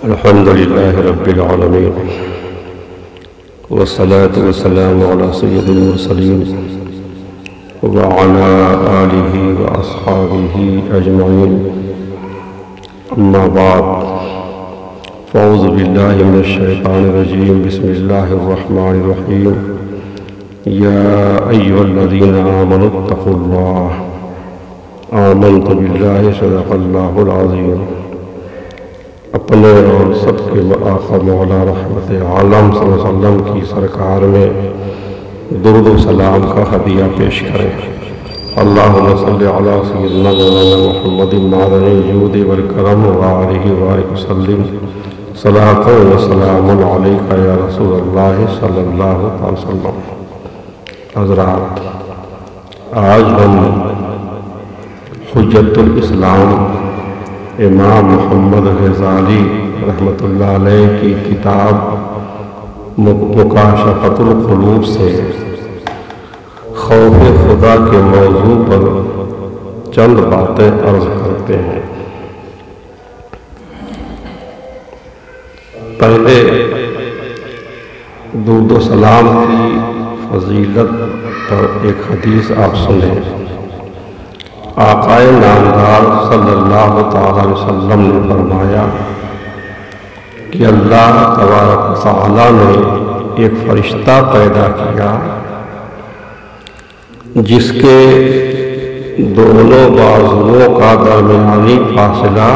الحمد لله رب العالمين والصلاة والسلام على سيد المرسلين وعلى آله وأصحابه أجمعين. أما بعد، فأعوذ بالله من الشيطان الرجيم. بسم الله الرحمن الرحيم. يا أيها الذين آمنوا اتقوا الله. آمنت بالله صدق الله العظيم. اپنے اور سب کے آقا مولا رحمت عالم صلی اللہ علیہ وسلم کی سرکار میں درود و سلام کا ہدیہ پیش کریں. اللہم صلی علی سیدنا مولانا محمد معدن الجود والکرم وآلہ وآلہ وسلم. صلاۃ و سلام علیک یا رسول اللہ صلی اللہ علیہ وسلم. حضرات، آج ہم حجت الاسلام امام محمد غزالی رحمۃ اللہ علیہ کی کتاب مکاشفۃ القلوب سے خوف خدا کے موضوع پر چند باتیں عرض کرتے ہیں. پہلے درود و سلام کی فضیلت پر ایک حدیث آپ سنیں. آقائے نامدار صلی اللہ تعالی علیہ وسلم نے فرمایا کہ اللہ تبارک و تعالی نے ایک فرشتہ پیدا کیا جس کے دونوں بازوؤں کا درمیانی فاصلہ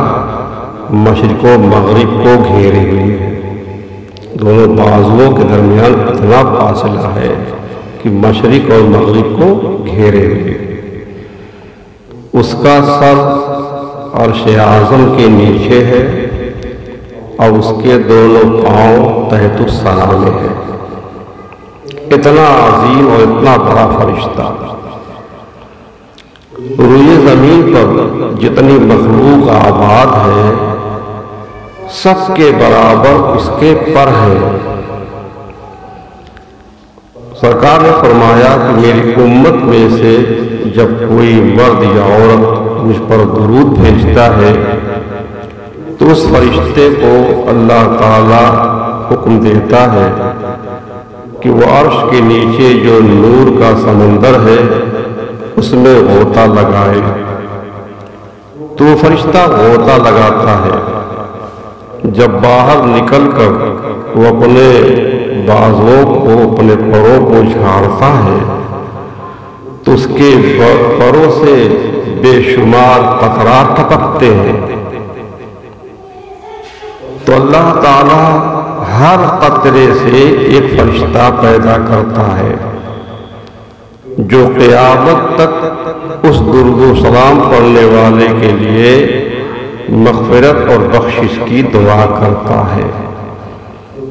مشرق و مغرب کو گھیرے ہوئے ہے. دونوں بازوؤں کے درمیان اتنا فاصلہ ہے کہ مشرق اور مغرب کو گھیرے ہوئے. اس کا سر عرش اعظم کے نیچے ہے اور اس کے دونوں پاؤں تحت الثری میں ہے. اتنا عظیم اور اتنا بڑا فرشتہ. روئے زمین پر جتنی مخلوق آباد ہے سب کے برابر اس کے پر ہے. سرکار نے فرمایا کہ میری امت میں سے جب کوئی مرد یا عورت مجھ پر درود بھیجتا ہے تو اس فرشتے کو اللہ تعالی حکم دیتا ہے کہ وہ عرش کے نیچے جو نور کا سمندر ہے اس میں غوطہ لگائے. تو وہ فرشتہ غوطہ لگاتا ہے. جب باہر نکل کر وہ اپنے بازوؤں کو اپنے پروں کو جھاڑتا ہے تو اس کے پروں سے بے شمار قطرات ٹپکتے ہیں. تو اللہ تعالی ہر قطرے سے ایک فرشتہ پیدا کرتا ہے جو قیامت تک اس درود و سلام پڑھنے والے کے لیے مغفرت اور بخشش کی دعا کرتا ہے.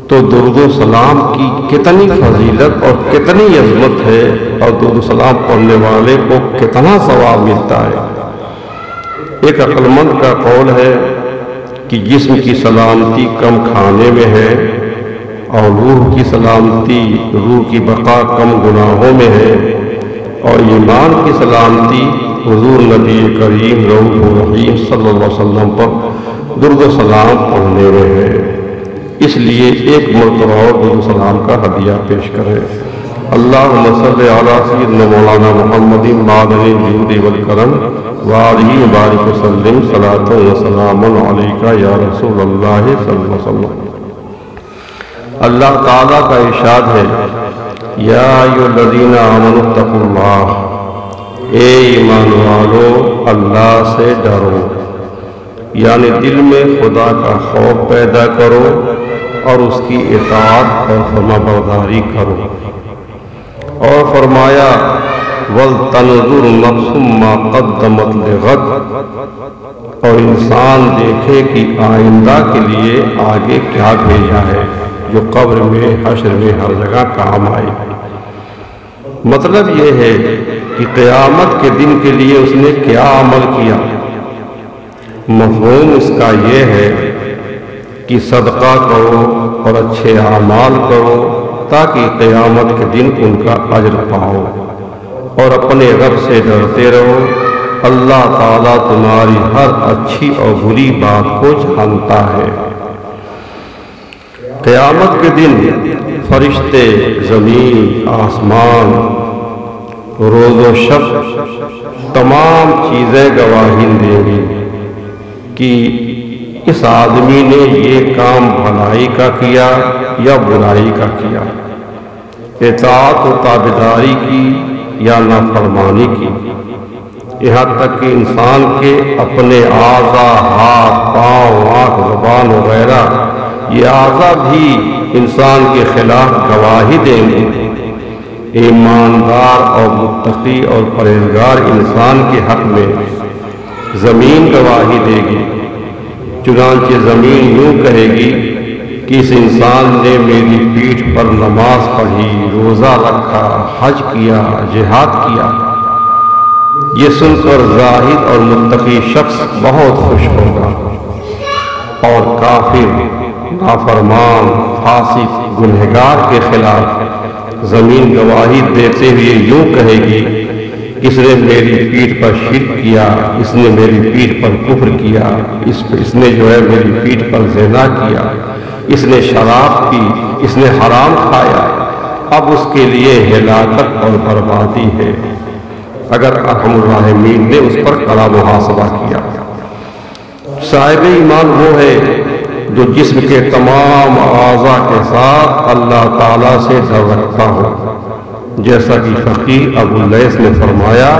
تو درود و سلام کی کتنی فضیلت اور کتنی عظمت ہے اور درود و سلام پڑھنے والے کو کتنا ثواب ملتا ہے. ایک عقل مند کا قول ہے کہ جسم کی سلامتی کم کھانے میں ہے اور روح کی سلامتی، روح کی بقا کم گناہوں میں ہے اور ایمان کی سلامتی حضور نبی کریم رؤوف الرحیم صلی اللہ علیہ وسلم پر درود و سلام پڑھنے میں ہے. اس لیے ایک مرتبہ اور درود و سلام کا ہدیہ پیش کریں. اللہم صلی علی سیدنا مولانا محمد معدن الجود والکرم وآلہ وبارک وسلم. صلاۃ و سلام علیک یا رسول اللہ صلی اللہ علیہ وسلم. اللہ تعالیٰ کا ارشاد ہے یا ایھا الذین آمنوا اتقوا اللہ. اے ایمان والو اللہ سے ڈرو، یعنی دل میں خدا کا خوف پیدا کرو اور اس کی اطاعت اور فرمانبرداری کرو. اور فرمایا وَلْتَنْظُرْ نَفْسٌ مَّا قَدَّمَتْ لِغَدٍ. اور انسان دیکھے کہ آئندہ کے لیے آگے کیا بھیجا ہے جو قبر میں، حشر میں، ہر جگہ کام آئے. مطلب یہ ہے کہ قیامت کے دن کے لیے اس نے کیا عمل کیا. مفہوم اس کا یہ ہے کہ صدقہ کرو اور اچھے اعمال کرو تاکہ قیامت کے دن ان کا اجر پاؤ، اور اپنے رب سے ڈرتے رہو اللہ تعالیٰ تمہاری ہر اچھی اور بری بات کو جانتا ہے۔ قیامت کے دن فرشتے، زمین، آسمان، روز و شب تمام چیزیں گواہی دیں گی کہ اس آدمی نے یہ کام بھلائی کا کیا یا برائی کا کیا، اطاعت و تابعداری کی یا نافرمانی کی۔ یہاں تک کہ انسان کے اپنے اعضاء، ہاتھ، پاؤں، آنکھ، زبان وغیرہ، یہ اعضاء بھی انسان کے خلاف گواہی دیں گے۔ ایماندار اور متقی اور پرہیزگار انسان کے حق میں زمین گواہی دے گی، چنانچہ زمین یوں کہے گی کہ اس انسان نے میری پیٹھ پر نماز پڑھی، روزہ رکھا، حج کیا، جہاد کیا۔ یہ سن کر زاہد اور متقی شخص بہت خوش ہوگا، اور کافر، نافرمان، فاسق، گنہگار کے خلاف زمین گواہی دیتے ہوئے یوں کہے گی کہ اس نے میری پیٹھ پر شرک کیا، اس نے میری پیٹھ پر کفر کیا، اس نے جو ہے میری پیٹھ پر زنا کیا، اس نے شراب پی، اس نے حرام کھایا۔ اب اس کے لیے ہلاکت اور بربادی ہے اگر ارحم الراحمین نے اس پر کڑا محاسبہ کیا۔ صاحب ایمان وہ ہے جو جسم کے تمام اعضاء کے ساتھ اللہ تعالیٰ سے ڈر رکھتا ہو، جیسا کہ فقیہ ابو اللیث نے فرمایا،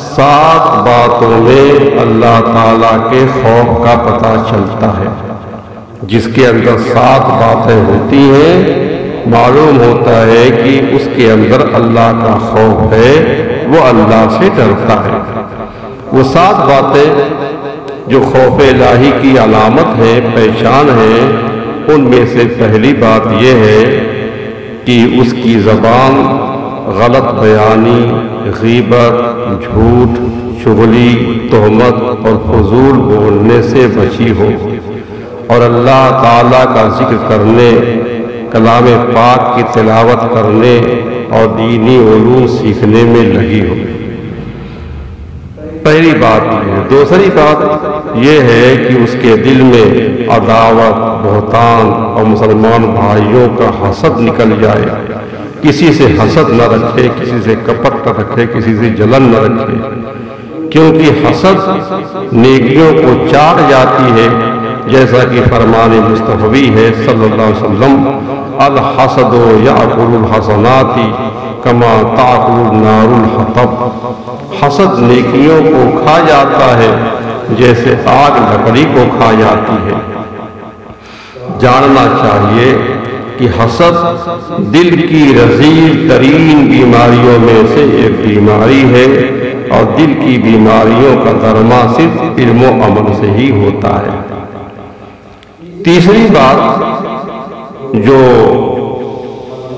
7 باتوں میں اللہ تعالیٰ کے خوف کا پتہ چلتا ہے۔ جس کے اندر 7 باتیں ہوتی ہیں، معلوم ہوتا ہے کہ اس کے اندر اللہ کا خوف ہے، وہ اللہ سے ڈرتا ہے۔ وہ 7 باتیں جو خوف الہی کی علامت ہے، پہچان ہے، ان میں سے پہلی بات یہ ہے کہ اس کی زبان غلط بیانی، غیبت، جھوٹ، چغلی، تہمت اور فضول بولنے سے بچی ہو، اور اللہ تعالیٰ کا ذکر کرنے، کلام پاک کی تلاوت کرنے اور دینی علوم سیکھنے میں لگی ہو۔ پہلی بات یہ ہے۔ دوسری بات یہ ہے کہ اس کے دل میں عداوت، بہتان اور مسلمان بھائیوں کا حسد نکل جائے، کسی سے حسد نہ رکھے، کسی سے کپٹ نہ رکھے، کسی سے جلن نہ رکھے، کیونکہ حسد نیکیوں کو چاٹ جاتی ہے، جیسا کہ فرمان مصطفی ہے صلی اللہ علیہ وسلم، الحسد یأکل الحسنات کما تأکل النار الحطب۔ حسد نیکیوں کو کھا جاتا ہے جیسے آگ لکڑی کو کھا جاتی ہے۔ جاننا چاہیے کہ حسد دل کی رذیل ترین بیماریوں میں سے ایک بیماری ہے، اور دل کی بیماریوں کا درما صرف علم و عمل سے ہی ہوتا ہے۔ تیسری بات جو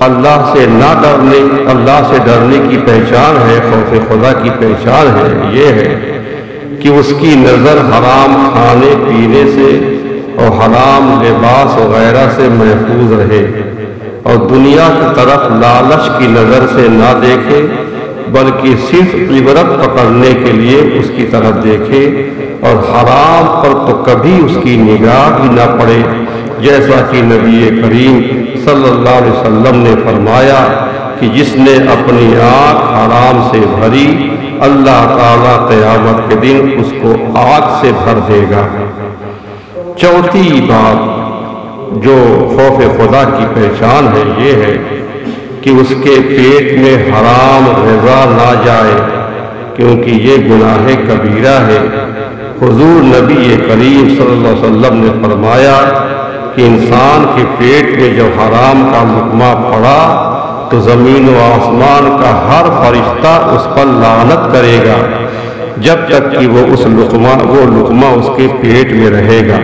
اللہ سے نہ ڈرنے، اللہ سے ڈرنے کی پہچان ہے، خوف خدا کی پہچان ہے، یہ ہے کہ اس کی نظر حرام کھانے پینے سے اور حرام لباس وغیرہ سے محفوظ رہے، اور دنیا کی طرف لالچ کی نظر سے نہ دیکھے، بلکہ صرف عبرت پکڑنے کے لیے اس کی طرف دیکھے، اور حرام پر تو کبھی اس کی نگاہ بھی نہ پڑے، جیسا کہ نبی کریم صلی اللہ علیہ وسلم نے فرمایا کہ جس نے اپنی آنکھ حرام سے بھری، اللہ تعالیٰ قیامت کے دن اس کو آگ سے بھر دے گا۔ چوتھی بات جو خوف خدا کی پہچان ہے، یہ ہے کہ اس کے پیٹ میں حرام غذا نہ جائے، کیونکہ یہ گناہ کبیرہ ہے۔ حضور نبی کریم صلی اللہ علیہ وسلم نے فرمایا کہ انسان کے پیٹ میں جب حرام کا لقمہ پڑا تو زمین و آسمان کا ہر فرشتہ اس پر لعنت کرے گا، جب تک کہ وہ لقمہ اس کے پیٹ میں رہے گا،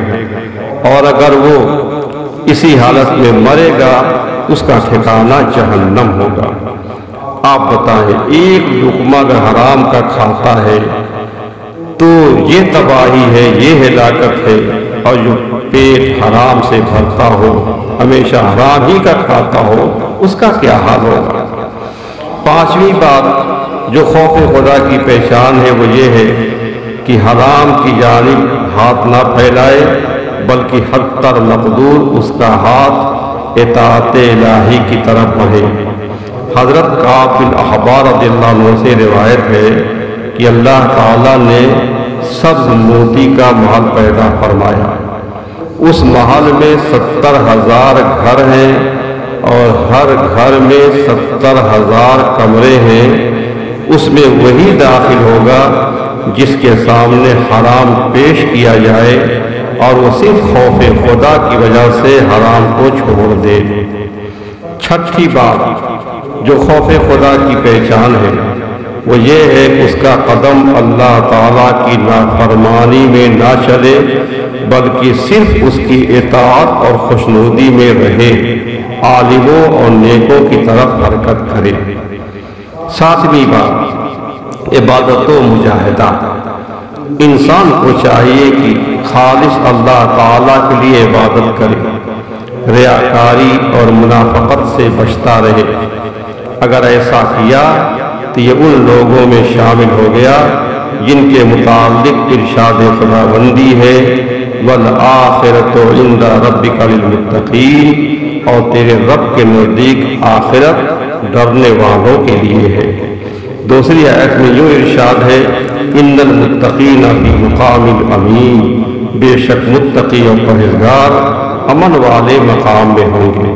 اور اگر وہ اسی حالت میں مرے گا اس کا ٹھکانہ جہنم ہوگا۔ آپ بتائیں، ایک لقمہ اگر حرام کا کھاتا ہے تو یہ تباہی ہے، یہ ہلاکت ہے، اور جو پیٹ حرام سے بھرتا ہو، ہمیشہ حرام ہی کا کھاتا ہو، اس کا کیا حال ہوگا۔ پانچویں بات جو خوف خدا کی پہچان ہے وہ یہ ہے کہ حرام کی جانب ہاتھ نہ پھیلائے، بلکہ حد تر مقدور اس کا ہاتھ اطاعت الہی کی طرف بڑھے۔ حضرت کعب بن احبار رضی اللہ عنہ سے روایت ہے کہ اللہ تعالیٰ نے سبز موتی کا محل پیدا فرمایا۔ اس محل میں 70,000 گھر ہیں اور ہر گھر میں 70,000 کمرے ہیں۔ اس میں وہی داخل ہوگا جس کے سامنے حرام پیش کیا جائے اور وہ صرف خوف خدا کی وجہ سے حرام کو چھوڑ دے۔ چھٹی بات جو خوف خدا کی پہچان ہے وہ یہ ہے کہ اس کا قدم اللہ تعالیٰ کی نافرمانی میں نہ چلے، بلکہ صرف اس کی اطاعت اور خوشنودی میں رہے، عالموں اور نیکوں کی طرف حرکت کرے۔ ساتویں بات عبادت و مجاہدہ۔ انسان کو چاہیے کہ خالص اللہ تعالیٰ کے لیے عبادت کرے، ریاکاری اور منافقت سے بچتا رہے۔ اگر ایسا کیا تو یہ ان لوگوں میں شامل ہو گیا جن کے متعلق ارشاد خداوندی ہے وَالْآخِرَةُ عِنْدَ رَبِّكَ لِلْمُتَّقِينَ، اور تیرے رب کے نزدیک آخرت ڈرنے والوں کے لیے ہے۔ دوسری آیت میں یوں ارشاد ہے اِنَّ الْمُتَّقِينَ فِي مُقَامٍ أَمِينٍ، بے شک متقی اور پرہیزگار امن والے مقام میں ہوں گے۔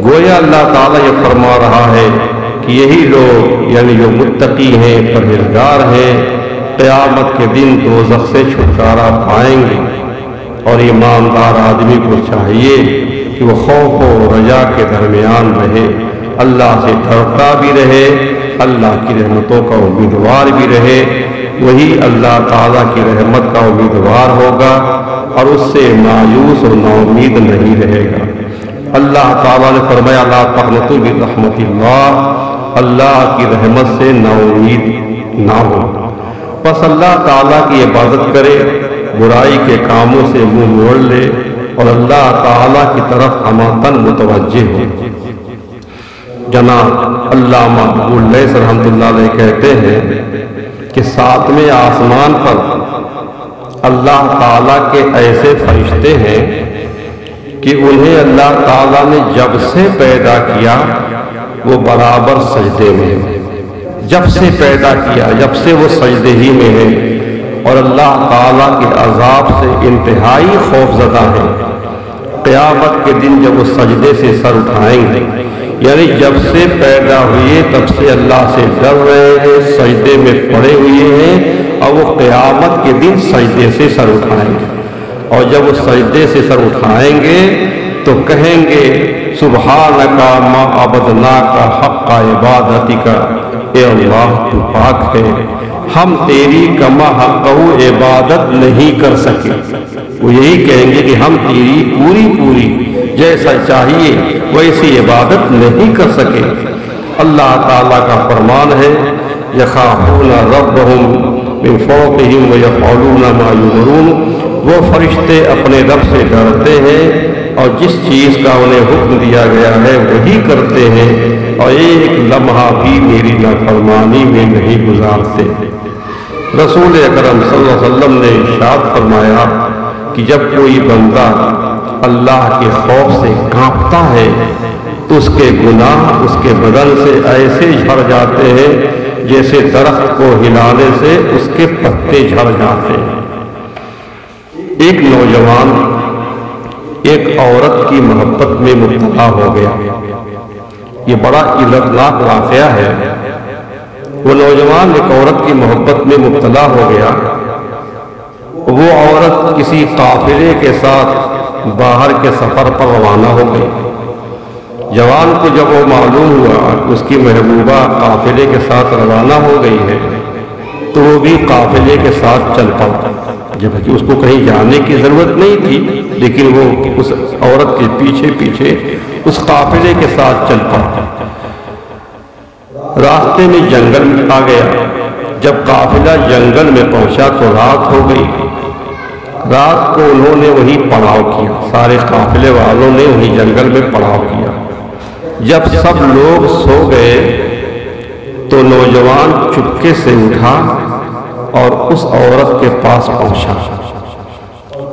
گویا اللہ تعالیٰ یہ فرما رہا ہے کہ یہی لوگ یعنی جو متقی ہیں، پرہیزگار ہیں، قیامت کے دن دوزخ سے چھٹکارا پائیں گے۔ اور ایماندار آدمی کو چاہیے کہ وہ خوف و رجا کے درمیان رہے، اللہ سے ڈرتا بھی رہے، اللہ کی رحمتوں کا امیدوار بھی رہے۔ وہی اللہ تعالیٰ کی رحمت کا امیدوار ہوگا اور اس سے مایوس و نا امید نہیں رہے گا۔ اللہ تعالیٰ نے فرمایا لا تقنطوا من رحمت اللہ، اللہ کی رحمت سے نا امید نہ ہو۔ بس اللہ تعالیٰ کی عبادت کرے، برائی کے کاموں سے منہ موڑ لے اور اللہ تعالیٰ کی طرف ہمتاً متوجہ ہو۔ جناب علامہ ابو اللیث رحمۃ اللہ علیہ کہتے ہیں کہ 7ویں آسمان پر اللہ تعالیٰ کے ایسے فرشتے ہیں کہ انہیں اللہ تعالیٰ نے جب سے پیدا کیا وہ برابر سجدے میں ہیں، جب سے پیدا کیا جب سے وہ سجدے ہی میں ہیں، اور اللہ تعالیٰ کے عذاب سے انتہائی خوف زدہ ہیں۔ قیامت کے دن جب وہ سجدے سے سر اٹھائیں گے، یعنی جب سے پیدا ہوئے تب سے اللہ سے ڈر رہے ہیں، سجدے میں پڑے ہوئے ہیں، اور وہ قیامت کے دن سجدے سے سر اٹھائیں گے۔ اور جب وہ سجدے سے سر اٹھائیں گے تو کہیں گے سبحانک ما عبدناک حق عبادتک، اے اللہ تو پاک ہے، ہم تیری کما حق عبادت نہیں کر سکے۔ وہ یہی کہیں گے کہ ہم تیری پوری جیسا چاہیے ویسی عبادت نہیں کر سکے۔ اللہ تعالیٰ کا فرمان ہے یخافون ربهم من فوقهم ویفعلون ما یؤمرون، وہ فرشتے اپنے رب سے ڈرتے ہیں اور جس چیز کا انہیں حکم دیا گیا ہے وہی کرتے ہیں، اور ایک لمحہ بھی میری نافرمانی میں نہیں گزارتے۔ رسول اکرم صلی اللہ علیہ وسلم نے ارشاد فرمایا کہ جب کوئی بندہ اللہ کے خوف سے کانپتا ہے تو اس کے گناہ اس کے بدن سے ایسے جھڑ جاتے ہیں جیسے درخت کو ہلانے سے اس کے پتے جھڑ جاتے ہیں۔ ایک نوجوان ایک عورت کی محبت میں مبتلا ہو گیا۔ یہ بڑا الرناک واقعہ ہے۔ وہ نوجوان ایک عورت کی محبت میں مبتلا ہو گیا۔ وہ عورت کسی قافلے کے ساتھ باہر کے سفر پر روانہ ہو گئی۔ جوان کو جب وہ معلوم ہوا کہ اس کی محبوبہ قافلے کے ساتھ روانہ ہو گئی ہے تو وہ بھی قافلے کے ساتھ چل پڑا، جبکہ اس کو کہیں جانے کی ضرورت نہیں تھی، لیکن وہ اس عورت کے پیچھے اس قافلے کے ساتھ چل پڑا۔ راستے میں جنگل میں آ گیا۔ جب قافلہ جنگل میں پہنچا تو رات ہو گئی۔ رات کو انہوں نے وہی پڑاؤ کیا، سارے قافلے والوں نے وہی جنگل میں پڑاؤ کیا۔ جب سب لوگ سو گئے تو نوجوان چپکے سے اٹھا اور اس عورت کے پاس پہنچا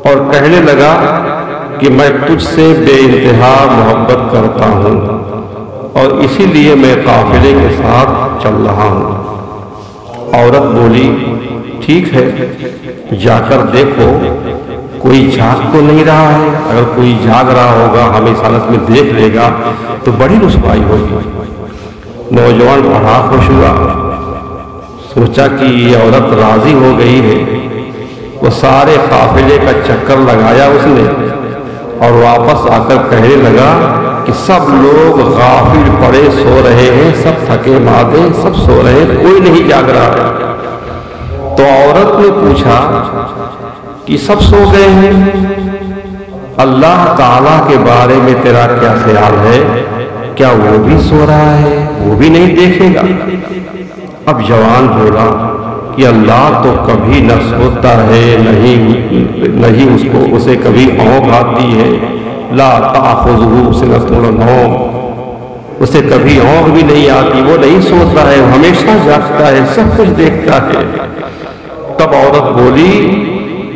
اور کہنے لگا کہ میں تجھ سے بے انتہا محبت کرتا ہوں اور اسی لیے میں قافلے کے ساتھ چل رہا ہوں۔ عورت بولی ٹھیک ہے، جا کر دیکھو کوئی جاگ تو نہیں رہا ہے، اگر کوئی جاگ رہا ہوگا ہمیں اس حالت میں دیکھ لے گا تو بڑی رسوائی ہوگی۔ نوجوان بڑا خوش ہوا، سوچا کہ یہ عورت راضی ہو گئی ہے۔ وہ سارے قافلے کا چکر لگایا اس نے اور واپس آ کر کہنے لگا کہ سب لوگ غافل پڑے سو رہے ہیں، سب تھکے مادے سب سو رہے ہیں، کوئی نہیں جاگ رہا ہے۔ تو عورت نے پوچھا کہ سب سو گئے ہیں، اللہ تعالیٰ کے بارے میں تیرا کیا خیال ہے؟ کیا وہ بھی سو رہا ہے؟ وہ بھی نہیں دیکھے گا؟ اب جوان بولا کہ اللہ تو کبھی نہ سوتا ہے، نہیں اسے کبھی اونگ آتی ہے، لا تأخذہ سنۃ ولا نوم، اسے کبھی اونگ بھی نہیں آتی، وہ نہیں سوتا ہے، وہ ہمیشہ جاگتا ہے، سب کچھ دیکھتا ہے۔ تب عورت بولی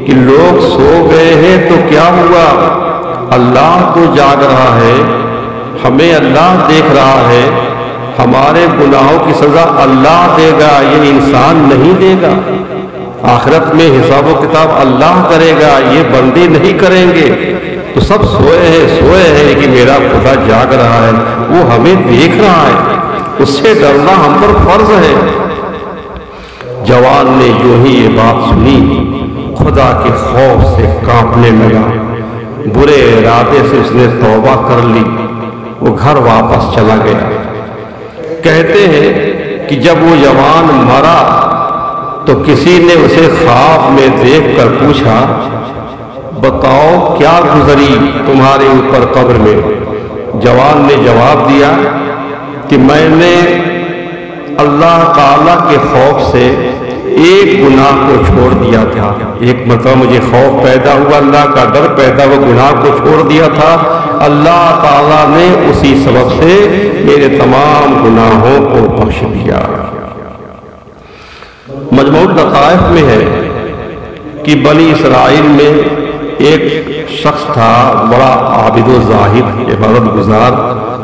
کہ لوگ سو گئے ہیں تو کیا ہوا، اللہ تو جاگ رہا ہے، ہمیں اللہ دیکھ رہا ہے، ہمارے گناہوں کی سزا اللہ دے گا، یہ انسان نہیں دے گا، آخرت میں حساب و کتاب اللہ کرے گا، یہ بندے نہیں کریں گے۔ تو سب سوئے ہیں کہ میرا خدا جاگ رہا ہے، وہ ہمیں دیکھ رہا ہے، اس سے ڈرنا ہم پر فرض ہے۔ جوان نے جو ہی یہ بات سنی خدا کے خوف سے کانپنے لگا، برے ارادے سے اس نے توبہ کر لی، وہ گھر واپس چلا گیا۔ کہتے ہیں کہ جب وہ جوان مرا تو کسی نے اسے خواب میں دیکھ کر پوچھا بتاؤ کیا گزری تمہارے اوپر قبر میں؟ جوان نے جواب دیا کہ میں نے اللہ تعالیٰ کے خوف سے ایک گناہ کو چھوڑ دیا تھا، ایک مطلب مجھے خوف پیدا ہوا، اللہ کا ڈر پیدا ہوا، گناہ کو چھوڑ دیا تھا، اللہ تعالیٰ نے اسی سبب سے میرے تمام گناہوں کو بخش دیا۔ مجموع لطائف میں ہے کہ بنی اسرائیل میں ایک شخص تھا، بڑا عابد و زاہد، عبادت گزار،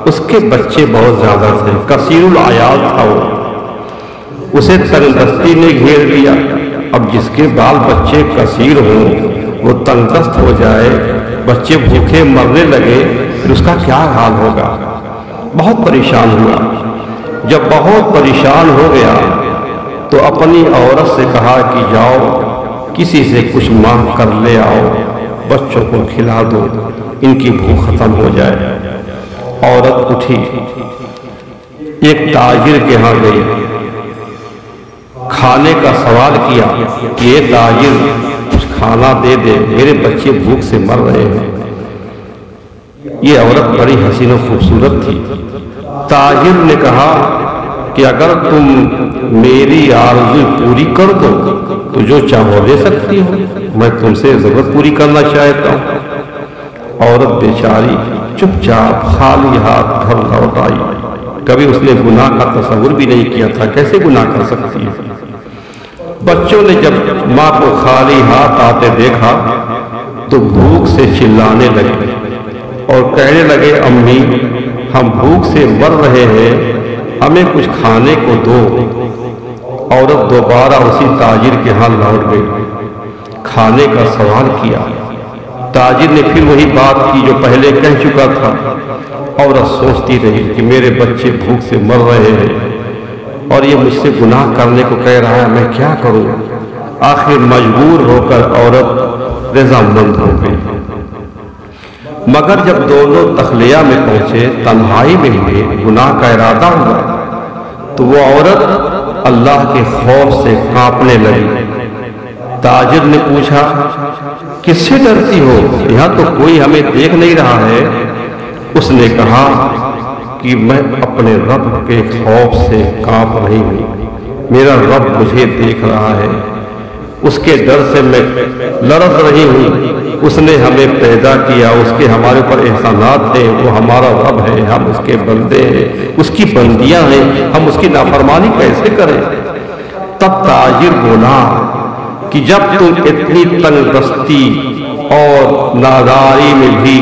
اس کے بچے بہت زیادہ تھے، کثیر العیال تھا، اسے تنگ دستی نے گھیر لیا۔ اب جس کے بال بچے کثیر ہوں وہ تنگ دست ہو جائے، بچے بھوکے مرنے لگے، پھر اس کا کیا حال ہوگا؟ بہت پریشان ہوا۔ جب بہت پریشان ہو گیا تو اپنی عورت سے کہا کہ جاؤ کسی سے کچھ مانگ کر لے آؤ، بچوں کو کھلا دو، ان کی بھوک ختم ہو جائے۔ عورت اٹھی، ایک تاجر کے ہاں گئی، کھانے کا سوال کیا کہ یہ تاجر کچھ کھانا دے دے، میرے بچے بھوک سے مر رہے ہیں۔ یہ عورت بڑی حسین و خوبصورت تھی۔ تاجر نے کہا کہ اگر تم میری آرزو پوری کر دو تو جو چاہو لے سکتی ہو، میں تم سے ضرورت پوری کرنا چاہتا ہوں۔ عورت بیچاری چپ چاپ خالی ہاتھ گھر لوٹ آئی، کبھی اس نے گناہ کا تصور بھی نہیں کیا تھا، کیسے گناہ کر سکتی ہے؟ بچوں نے جب ماں کو خالی ہاتھ آتے دیکھا تو بھوک سے چلانے لگے اور کہنے لگے امی ہم بھوک سے مر رہے ہیں، ہمیں کچھ کھانے کو دو۔ عورت دوبارہ اسی تاجر کے ہاں لوٹ گئی، کھانے کا سوال کیا۔ تاجر نے پھر وہی بات کی جو پہلے کہہ چکا تھا۔ عورت سوچتی رہی کہ میرے بچے بھوک سے مر رہے ہیں اور یہ مجھ سے گناہ کرنے کو کہہ رہا ہے، میں کیا کروں؟ آخر مجبور ہو کر عورت رضامند ہو گئی۔ مگر جب دونوں تخلیہ میں پہنچے، تنہائی میں ہوئے، گناہ کا ارادہ ہوا تو وہ عورت اللہ کے خوف سے کانپنے لگی۔ تاجر نے پوچھا کس سے ڈرتی ہو؟ یہاں تو کوئی ہمیں دیکھ نہیں رہا ہے۔ اس نے کہا کہ میں اپنے رب کے خوف سے کانپ رہی ہوں، میرا رب مجھے دیکھ رہا ہے، اس کے ڈر سے میں لرز رہی ہوں، اس نے ہمیں پیدا کیا، اس کے ہمارے پر احسانات ہیں، وہ ہمارا رب ہے، ہم اس کے بندے ہیں، اس کی بندیاں ہیں، ہم اس کی نافرمانی کیسے کریں؟ تب تاجر بولا کہ جب تم اتنی تنگ دستی اور ناداری میں بھی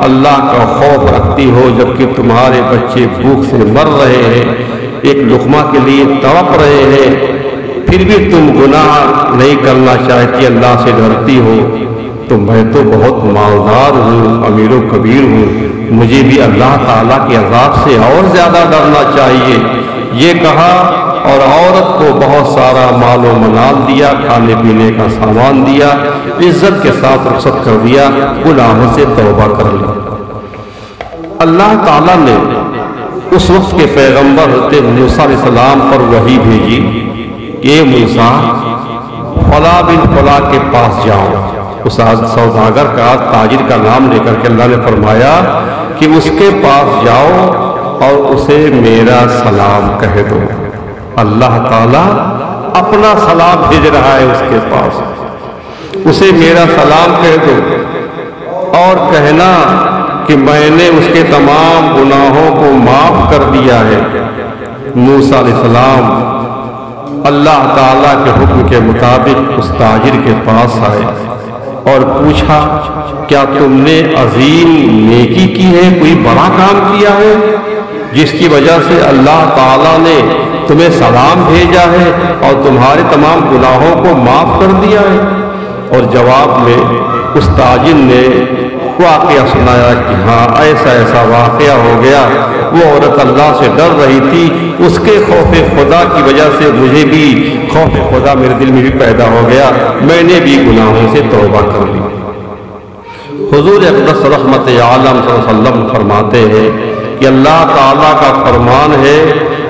اللہ کا خوف رکھتی ہو، جبکہ تمہارے بچے بھوک سے مر رہے ہیں، ایک لقمہ کے لیے تڑپ رہے ہیں، پھر بھی تم گناہ نہیں کرنا چاہتی، اللہ سے ڈرتی ہو، تو میں تو بہت مالدار ہوں، امیر و کبیر ہوں، مجھے بھی اللہ تعالیٰ کے عذاب سے اور زیادہ ڈرنا چاہیے۔ یہ کہا اور عورت کو بہت سارا مال و منال دیا، کھانے پینے کا سامان دیا، عزت کے ساتھ رخصت کر دیا، گناہوں سے توبہ کر لی۔ اللہ تعالیٰ نے اس وقت کے پیغمبر حضرت موسیٰ علیہ السلام پر وحی بھیجی کہ موسیٰ فلاں بن فلاں کے پاس جاؤ۔ اس سوداگر کا، تاجر کا نام لے کر کے اللہ نے فرمایا کہ اس کے پاس جاؤ اور اسے میرا سلام کہہ دو۔ اللہ تعالیٰ اپنا سلام بھیج رہا ہے اس کے پاس، اسے میرا سلام کہہ دو اور کہنا کہ میں نے اس کے تمام گناہوں کو معاف کر دیا ہے۔ موسیٰ علیہ السلام اللہ تعالیٰ کے حکم کے مطابق اس تاجر کے پاس آئے اور پوچھا کیا تم نے عظیم نیکی کی ہے، کوئی بڑا کام کیا ہے جس کی وجہ سے اللہ تعالیٰ نے تمہیں سلام بھیجا ہے اور تمہارے تمام گناہوں کو معاف کر دیا ہے؟ اور جواب میں اس تاجر نے واقعہ سنایا کہ ہاں ایسا ایسا واقعہ ہو گیا، وہ عورت اللہ سے ڈر رہی تھی، اس کے خوف خدا کی وجہ سے مجھے بھی خوف خدا میرے دل میں بھی پیدا ہو گیا، میں نے بھی گناہوں سے توبہ کر لی۔ حضور اقدس رحمت عالم صلی اللہ علیہ وسلم فرماتے ہیں کہ اللہ تعالیٰ کا فرمان ہے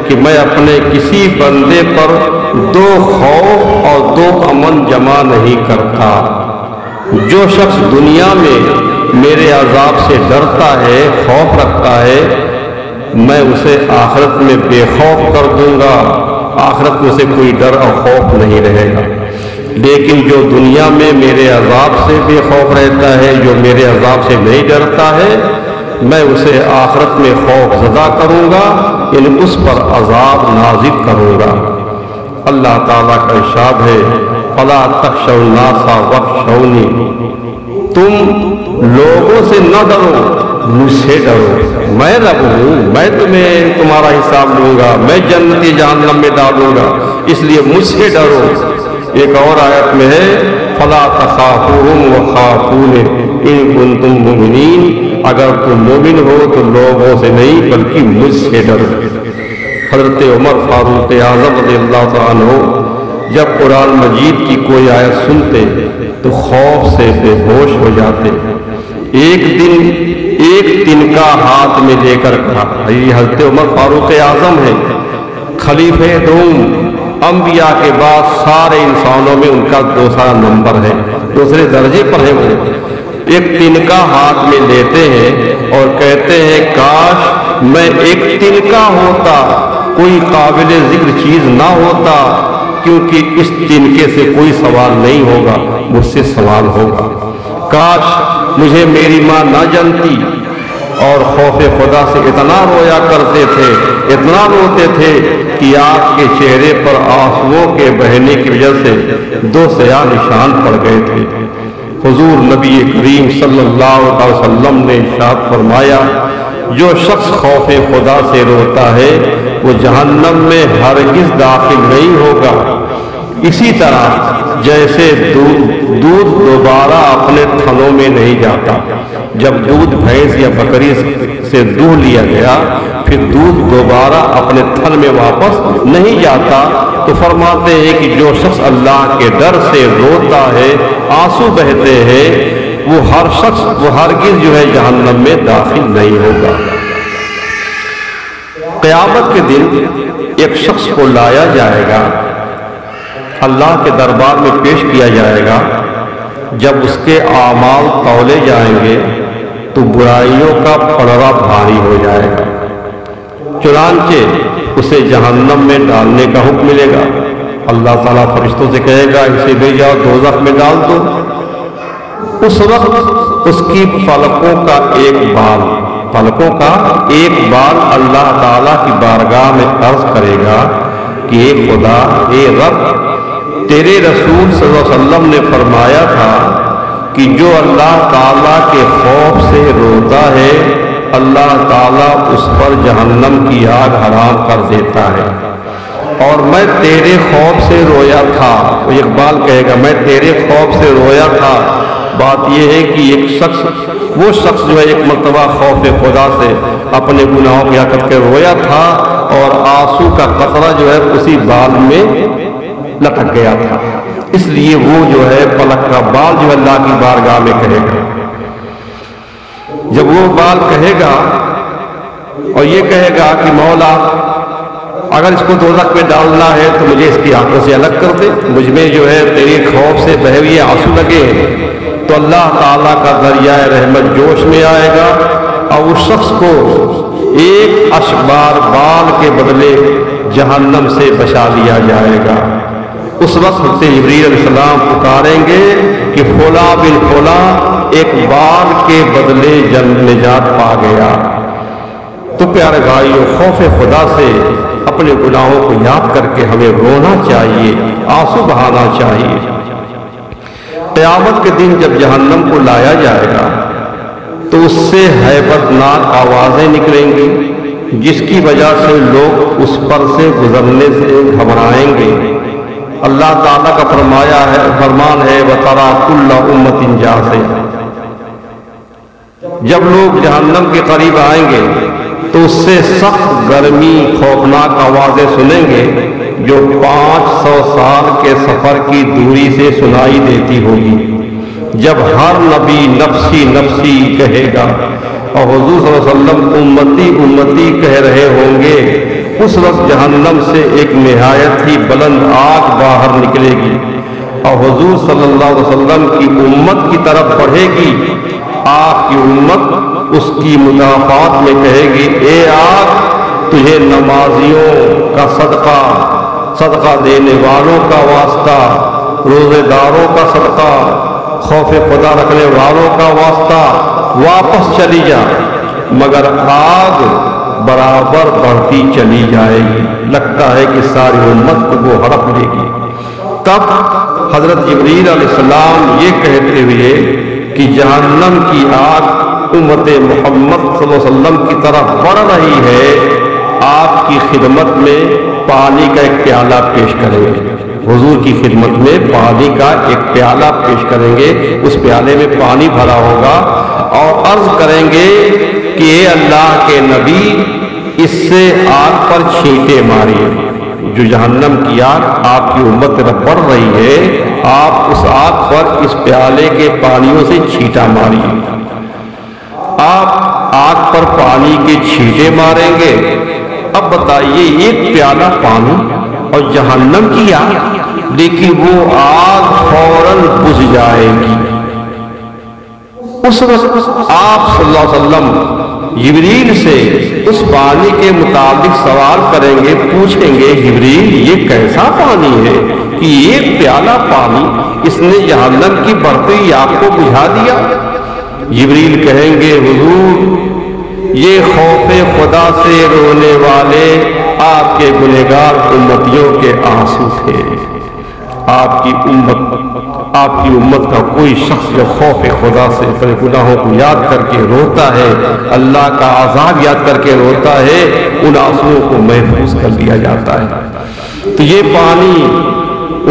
کہ میں اپنے کسی بندے پر دو خوف اور دو امن جمع نہیں کرتا۔ جو شخص دنیا میں میرے عذاب سے ڈرتا ہے، خوف رکھتا ہے، میں اسے آخرت میں بے خوف کر دوں گا، آخرت میں اسے کوئی ڈر اور خوف نہیں رہے گا۔ لیکن جو دنیا میں میرے عذاب سے بے خوف رہتا ہے، جو میرے عذاب سے نہیں ڈرتا ہے، میں اسے آخرت میں خوف زدہ کروں گا، یعنی اس پر عذاب نازل کروں گا۔ اللہ تعالیٰ کا ارشاد ہے فَلَا تَخْشَوْا النَّاسَ وَاخْشَوْنِي، تم لوگوں سے نہ ڈرو، مجھ سے ڈرو، میں رب ہوں، میں تمہیں تمہارا حساب لوں گا، میں جنت جہنم میں ڈالوں گا، اس لیے مجھ سے ڈرو۔ ایک اور آیت میں ہے فَلَا تَخَافُوهُمْ وَخَافُونِ إِن كُنتُم مُؤْمِنِينَ، اگر تم مومن ہو تو لوگوں سے نہیں بلکہ مجھ سے ڈرو۔ حضرت عمر فاروق اعظم رضی اللہ تعالیٰ عنہ جب قرآن مجید کی کوئی آیت سنتے تو خوف سے بے ہوش ہو جاتے۔ ایک دن کا ہاتھ میں لے کر کہا، یہ حضرت عمر فاروق اعظم ہے، خلیفہ دوم، انبیاء کے بعد سارے انسانوں میں ان کا دوسرا نمبر ہے، دوسرے درجے پر ہے۔ وہ ایک تنکا ہاتھ میں لیتے ہیں اور کہتے ہیں کاش میں ایک تنکا ہوتا، کوئی قابل ذکر چیز نہ ہوتا، کیونکہ اس تنکے سے کوئی سوال نہیں ہوگا، مجھ سے سوال ہوگا۔ کاش مجھے میری ماں نہ جانتی، اور خوف خدا سے اتنا رویا کرتے تھے، اتنا روتے تھے کہ آپ کے چہرے پر آنسوؤں کے بہنے کی وجہ سے دو سیاہ نشان پڑ گئے تھے۔ حضور نبی کریم صلی اللہ علیہ وسلم نے ارشاد فرمایا جو شخص خوف خدا سے روتا ہے وہ جہنم میں ہرگز داخل نہیں ہوگا۔ اسی طرح جیسے دودھ دوبارہ اپنے تھنوں میں نہیں جاتا، جب دودھ بھینس یا بکری سے دوہ لیا گیا پھر دودھ دوبارہ اپنے تھن میں واپس نہیں جاتا، تو فرماتے ہیں کہ جو شخص اللہ کے ڈر سے روتا ہے، آنسو بہتے ہیں، وہ ہر شخص وہ ہرگز جو ہے جہنم میں داخل نہیں ہوگا۔ قیامت کے دن ایک شخص کو لایا جائے گا، اللہ کے دربار میں پیش کیا جائے گا۔ جب اس کے اعمال تولے جائیں گے تو برائیوں کا پڑوا بھاری ہو جائے گا، چنانچہ اسے جہنم میں ڈالنے کا حکم ملے گا۔ اللہ تعالیٰ فرشتوں سے کہے گا اسے لے جاؤ دوزخ میں ڈال دو، اس وقت اس کی پلکوں کا ایک بال اللہ تعالیٰ کی بارگاہ میں عرض کرے گا کہ اے خدا، اے رب، تیرے رسول صلی اللہ علیہ وسلم نے فرمایا تھا کہ جو اللہ تعالیٰ کے خوف سے روتا ہے اللہ تعالیٰ اس پر جہنم کی آگ حرام کر دیتا ہے، اور میں تیرے خوف سے رویا تھا۔ اقبال کہے گا میں تیرے خوف سے رویا تھا۔ بات یہ ہے کہ وہ شخص جو ہے ایک مرتبہ خوف خدا سے اپنے گناہوں کی حقیقت کے رویا تھا، اور آنسو کا قطرہ جو ہے اسی بال میں لٹک گیا تھا، اس لیے وہ جو ہے پلک کا بال جو اللہ کی بارگاہ میں کہے گا۔ جب وہ بال کہے گا اور یہ کہے گا کہ مولا اگر اس کو دوزخ میں ڈالنا ہے تو مجھے اس کی آنکھوں سے الگ کر دے، مجھ میں جو ہے تیرے خوف سے بہے ہوئے آنسو لگے، تو اللہ تعالیٰ کا دریائے رحمت جوش میں آئے گا اور اس شخص کو ایک اشبار بال کے بدلے جہنم سے بچا لیا جائے گا۔ اس وقت سے جبریل علیہ السلام پکاریں گے کہ فلاں بن فلاں ایک بال کے بدلے نجات پا گیا۔ تو پیارے بھائیو، خوف خدا سے اپنے گناہوں کو یاد کر کے ہمیں رونا چاہیے، آنسو بہانا چاہیے۔ قیامت کے دن جب جہنم کو لایا جائے گا تو اس سے ہیبت ناک آوازیں نکلیں گی، جس کی وجہ سے لوگ اس پر سے گزرنے سے گھبرائیں گے۔ اللہ تعالیٰ کا فرمان ہے وَتَرَى كُلَّ أُمَّةٍ جَاثِيَةً۔ جب لوگ جہنم کے قریب آئیں گے تو اس سے سخت گرمی خوفناک آوازیں سنیں گے جو 500 سال کے سفر کی دوری سے سنائی دیتی ہوگی۔ جب ہر نبی نفسی نفسی کہے گا اور حضور صلی اللہ علیہ وسلم امتی امتی کہہ رہے ہوں گے، اس وقت جہنم سے ایک نہایت ہی بلند آگ باہر نکلے گی اور حضور صلی اللہ علیہ وسلم کی امت کی طرف بڑھے گی۔ آگ کی امت اس کی مدافعات میں کہے گی اے آگ، تجھے نمازیوں کا صدقہ دینے والوں کا واسطہ، روزے داروں کا صدقہ، خوف خدا رکھنے والوں کا واسطہ، واپس چلی جا۔ مگر آگ برابر بڑھتی چلی جائے گی، لگتا ہے کہ ساری امت کو وہ ہڑپ لے گی۔ تب حضرت جبریل علیہ السلام یہ کہتے ہوئے کہ جہنم کی آگ امت محمد صلی اللہ علیہ وسلم کی طرف بڑھ رہی ہے، آپ کی خدمت میں پانی کا ایک پیالہ پیش کریں گے۔ حضور کی خدمت میں پانی کا ایک پیالہ پیش کریں گے، اس پیالے میں پانی بھرا ہوگا اور عرض کریں گے کہ اے اللہ کے نبی، اس سے آگ پر چھینٹے ماریے۔ جو جہنم کی آگ آپ کی امت طرف بڑھ رہی ہے، آپ اس آگ پر اس پیالے کے پانیوں سے چھینٹا ماریے۔ آپ آگ پر پانی کے چھینٹے ماریں گے۔ اب بتائیے، ایک پیالہ پانی اور جہنم کی آگ، لیکن وہ آگ فوراً بجھ جائے گی۔ اس وقت آپ صلی اللہ علیہ وسلم جبریل سے اس پانی کے متعلق سوال کریں گے، پوچھیں گے جبریل یہ کیسا پانی ہے کہ ایک پیالہ پانی اس نے جہنم کی بڑھتی آگ کو بجھا دیا؟ جبریل کہیں گے حضور، یہ خوف خدا سے رونے والے آپ کے گنہگار امتیوں کے آنسو تھے۔ آپ کی امت کا کوئی شخص جو خوف خدا سے اپنے گناہوں کو یاد کر کے روتا ہے، اللہ کا عذاب یاد کر کے روتا ہے، ان آنسوؤں کو محفوظ کر دیا جاتا ہے۔ تو یہ پانی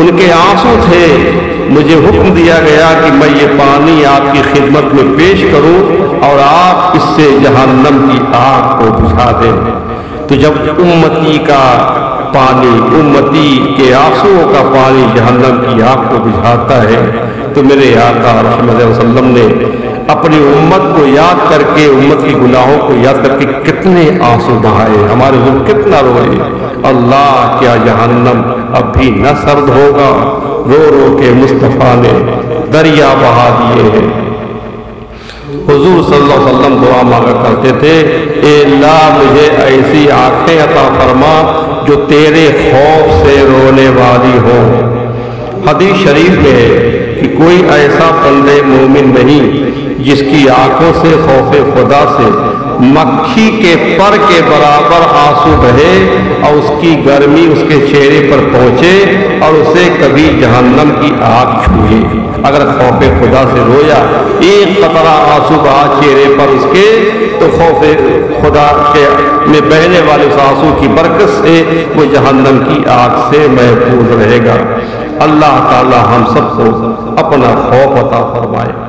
ان کے آنسو تھے، مجھے حکم دیا گیا کہ میں یہ پانی آپ کی خدمت میں پیش کروں اور آپ اس سے جہنم کی آگ کو بجھا دیں۔ تو جب امتی کا پانی، امتی کے آنسوؤں کا پانی جہنم کی آگ کو بجھاتا ہے، تو میرے آقا رحمت اللہ علیہ وسلم نے اپنی امت کو یاد کر کے، امت کی گناہوں کو یاد کر کے کتنے آنسو بہائے، ہمارے لوگ کتنا روئے۔ اللہ، کیا جہنم اب بھی نہ سرد ہوگا؟ رو رو کے مصطفیٰ نے دریا بہا دیے ہیں۔ حضور صلی اللہ علیہ وسلم دعا مانگا کرتے تھے، اے اللہ مجھے ایسی آنکھیں عطا فرما جو تیرے خوف سے رونے والی ہوں۔ حدیث شریف میں ہے کہ کوئی ایسا بندے مومن نہیں جس کی آنکھوں سے خوف خدا سے مکھی کے پر کے برابر آنسو بہے اور اس کی گرمی اس کے چہرے پر پہنچے اور اسے کبھی جہنم کی آگ چھوئے۔ اگر خوف خدا سے رویا، ایک قطرہ آنسو بہا چہرے پر اس کے، تو خوف خدا کے میں بہنے والے اس آنسو کی برکت سے وہ جہنم کی آگ سے محفوظ رہے گا۔ اللہ تعالی ہم سب کو اپنا خوف عطا فرمائے۔